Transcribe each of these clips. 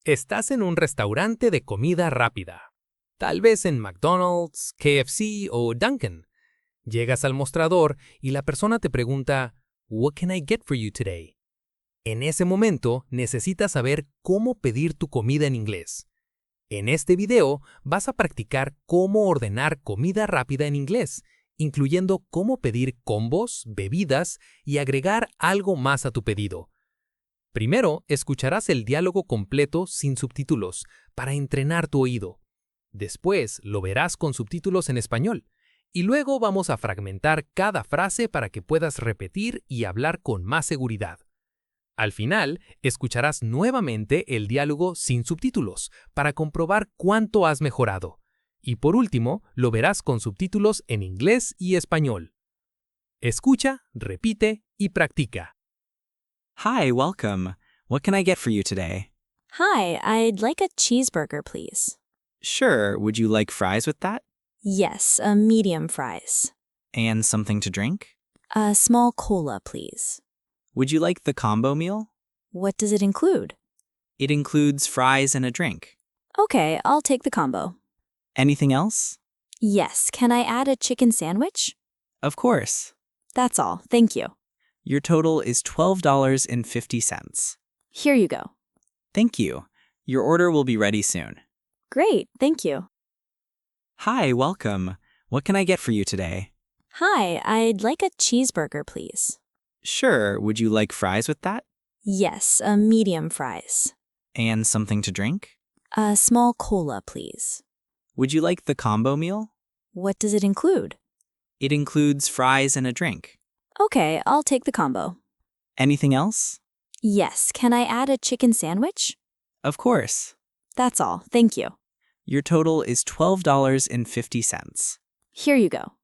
Estás en un restaurante de comida rápida, tal vez en McDonald's, KFC o Dunkin'. Llegas al mostrador y la persona te pregunta, "What can I get for you today?". En ese momento necesitas saber cómo pedir tu comida en inglés. En este video vas a practicar cómo ordenar comida rápida en inglés, incluyendo cómo pedir combos, bebidas y agregar algo más a tu pedido. Primero, escucharás el diálogo completo sin subtítulos para entrenar tu oído. Después, lo verás con subtítulos en español. Y luego vamos a fragmentar cada frase para que puedas repetir y hablar con más seguridad. Al final, escucharás nuevamente el diálogo sin subtítulos para comprobar cuánto has mejorado. Y por último, lo verás con subtítulos en inglés y español. Escucha, repite y practica. Hi, welcome. What can I get for you today? Hi, I'd like a cheeseburger, please. Sure, would you like fries with that? Yes, a medium fries. And something to drink? A small cola, please. Would you like the combo meal? What does it include? It includes fries and a drink. Okay, I'll take the combo. Anything else? Yes, can I add a chicken sandwich? Of course. That's all, thank you. Your total is $12.50. Here you go. Thank you. Your order will be ready soon. Great, thank you. Hi, welcome. What can I get for you today? Hi, I'd like a cheeseburger, please. Sure, would you like fries with that? Yes, a medium fries. And something to drink? A small cola, please. Would you like the combo meal? What does it include? It includes fries and a drink. Okay, I'll take the combo. Anything else? Yes, can I add a chicken sandwich? Of course. That's all, thank you. Your total is $12.50. Here you go.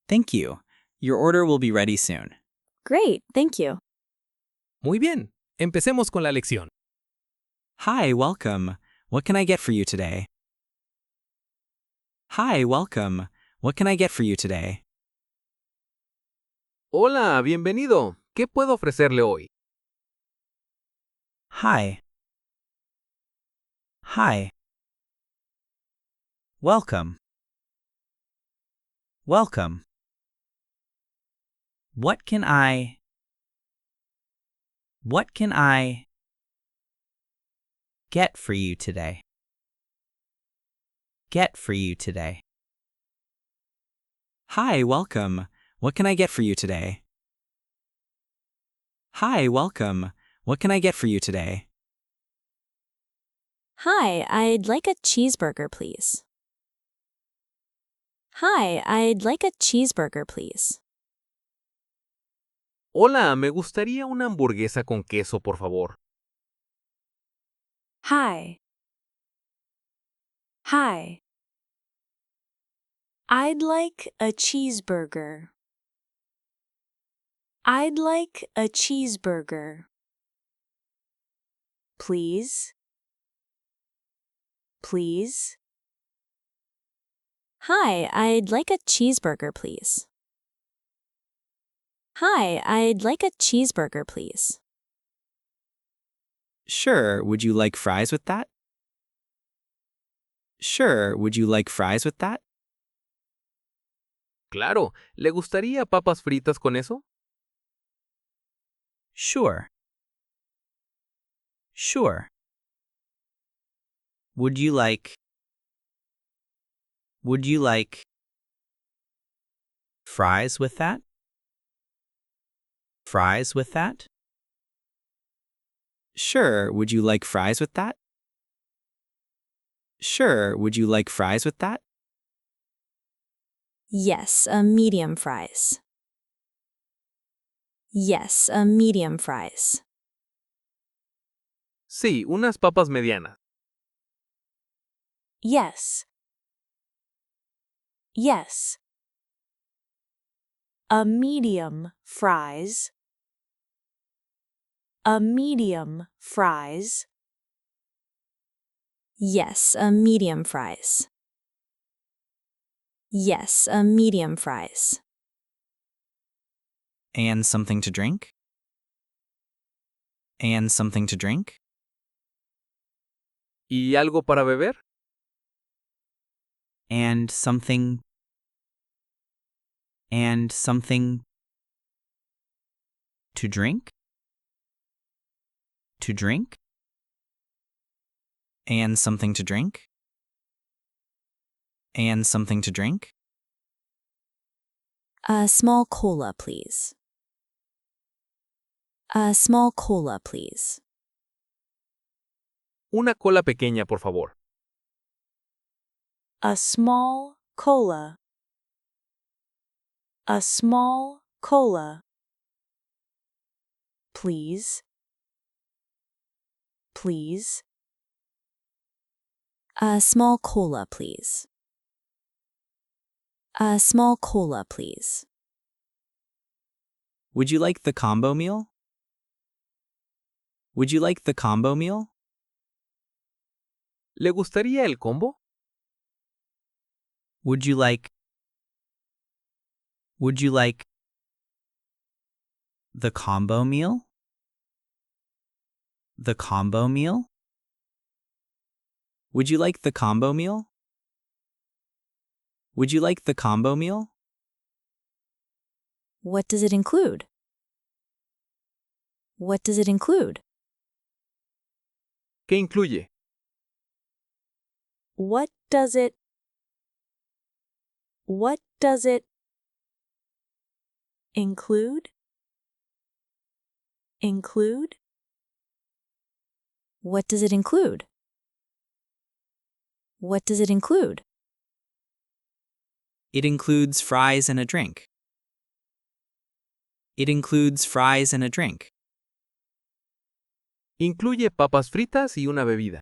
Thank you. Your order will be ready soon. Great, thank you. Muy bien, empecemos con la lección. Hi, welcome. What can I get for you today? Hi, welcome. What can I get for you today? Hola, bienvenido. ¿Qué puedo ofrecerle hoy? Hi. Hi. Welcome. Welcome. What can I get for you today? Get for you today. Hi, welcome. What can I get for you today? Hi, welcome. What can I get for you today? Hi, I'd like a cheeseburger, please. Hi, I'd like a cheeseburger, please. Hola, me gustaría una hamburguesa con queso, por favor. Hi. Hi. I'd like a cheeseburger. I'd like a cheeseburger. Please? Please? Hi, I'd like a cheeseburger, please. Hi, I'd like a cheeseburger, please. Sure, would you like fries with that? Sure, would you like fries with that? Claro, ¿le gustaría papas fritas con eso? Sure. Sure. Would you like fries with that? Fries with that? Sure, would you like fries with that? Sure, would you like fries with that? Yes, a medium fries. Yes, a medium fries. Sí, unas papas medianas. Yes. Yes. A medium fries. A medium fries. Yes, a medium fries. Yes, a medium fries. And something to drink? And something to drink? ¿Y algo para beber? And something. And something to drink? To drink? And something to drink? And something to drink? A small cola, please. A small cola, please. Una cola pequeña, por favor. A small cola. A small cola. Please. Please. A small cola, please. A small cola, please. Would you like the combo meal? Would you like the combo meal? ¿Le gustaría el combo? Would you like the combo meal? The combo meal? Would you like the combo meal? Would you like the combo meal? What does it include? What does it include? ¿Qué incluye? What does it include? Include? What does it include? What does it include? It includes fries and a drink. It includes fries and a drink. Incluye papas fritas y una bebida.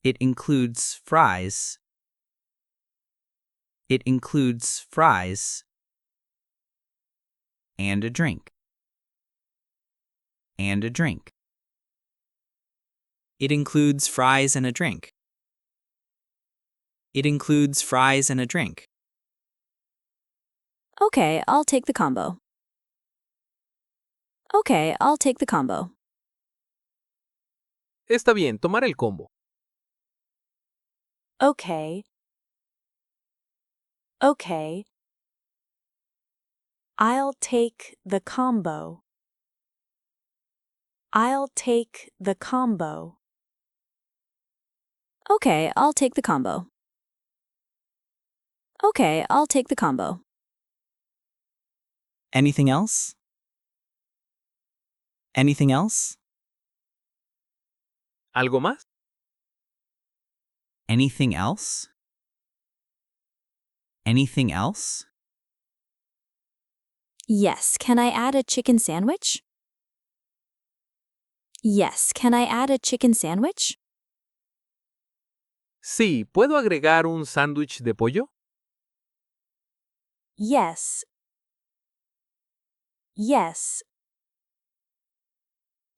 It includes fries. It includes fries and a drink. And a drink. It includes fries and a drink. It includes fries and a drink. Okay, I'll take the combo. Okay, I'll take the combo. Está bien, tomar el combo. Okay. Okay. I'll take the combo. I'll take the combo. Okay, I'll take the combo. Okay, I'll take the combo. Anything else? Anything else? ¿Algo más? Anything else? Anything else? Yes, can I add a chicken sandwich? Yes, can I add a chicken sandwich? Sí, ¿puedo agregar un sándwich de pollo? Yes. Yes.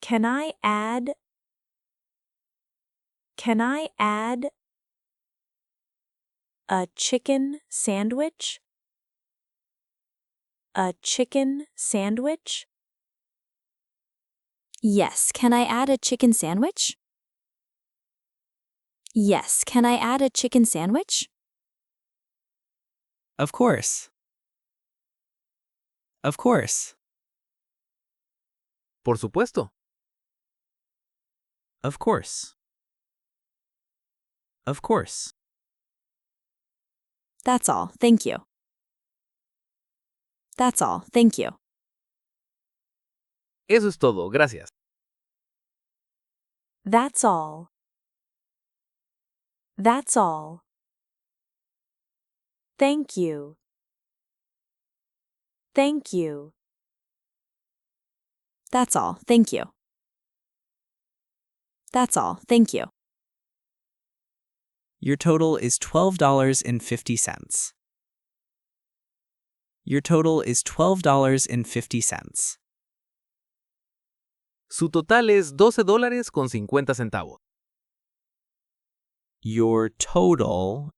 Can I add a chicken sandwich? A chicken sandwich? Yes, can I add a chicken sandwich? Yes, can I add a chicken sandwich? Of course. Of course. Por supuesto. Of course. Of course. That's all, thank you. That's all, thank you. Eso es todo, gracias. That's all. That's all. Thank you. Thank you. That's all, thank you. That's all, thank you. Your total is $12.50. Your total is $12.50. Su total es $12.50. Your total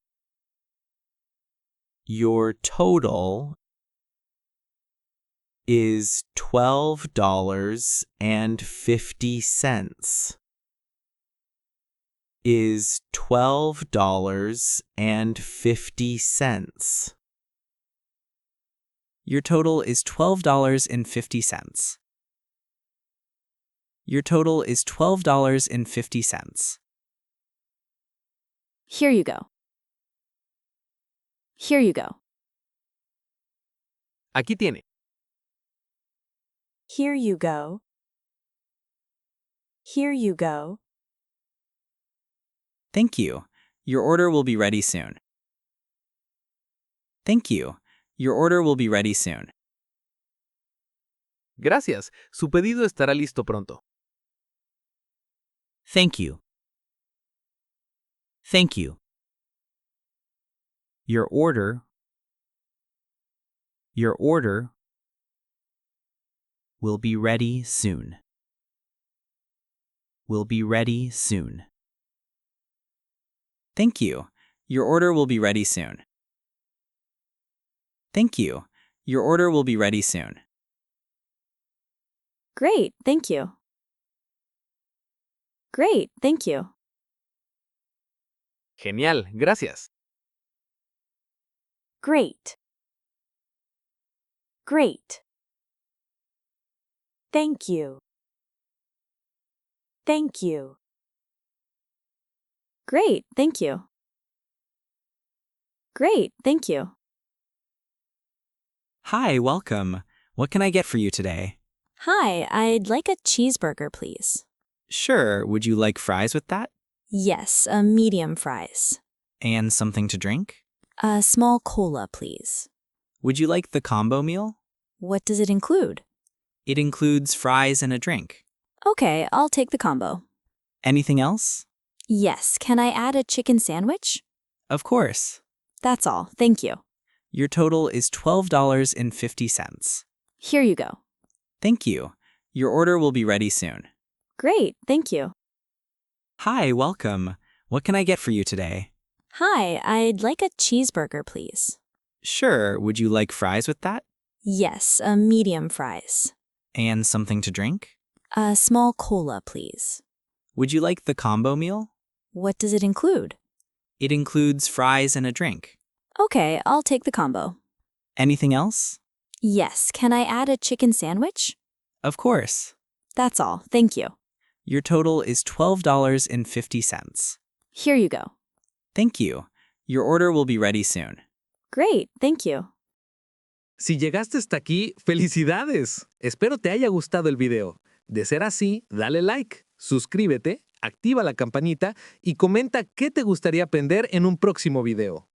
is $12.50. is $12.50. Your total is $12.50. Your total is $12.50. Here you go. Here you go. Aquí tiene. Here you go. Here you go. Thank you. Your order will be ready soon. Thank you. Your order will be ready soon. Gracias. Su pedido estará listo pronto. Thank you. Thank you. Your order will be ready soon. Will be ready soon. Thank you. Your order will be ready soon. Thank you. Your order will be ready soon. Great, thank you. Great, thank you. Genial, gracias. Great. Great. Thank you. Thank you. Great, thank you. Great, thank you. Hi, welcome. What can I get for you today? Hi, I'd like a cheeseburger, please. Sure. Would you like fries with that? Yes, a medium fries. And something to drink? A small cola, please. Would you like the combo meal? What does it include? It includes fries and a drink. Okay, I'll take the combo. Anything else? Yes, can I add a chicken sandwich? Of course. That's all, thank you. Your total is $12.50. Here you go. Thank you. Your order will be ready soon. Great, thank you. Hi, welcome. What can I get for you today? Hi, I'd like a cheeseburger, please. Sure. Would you like fries with that? Yes, a medium fries. And something to drink? A small cola, please. Would you like the combo meal? What does it include? It includes fries and a drink. Okay, I'll take the combo. Anything else? Yes, can I add a chicken sandwich? Of course. That's all, thank you. Your total is $12.50. Here you go. Thank you. Your order will be ready soon. Great, thank you. Si llegaste hasta aquí, ¡felicidades! Espero te haya gustado el video. De ser así, dale like, suscríbete, activa la campanita y comenta qué te gustaría aprender en un próximo video.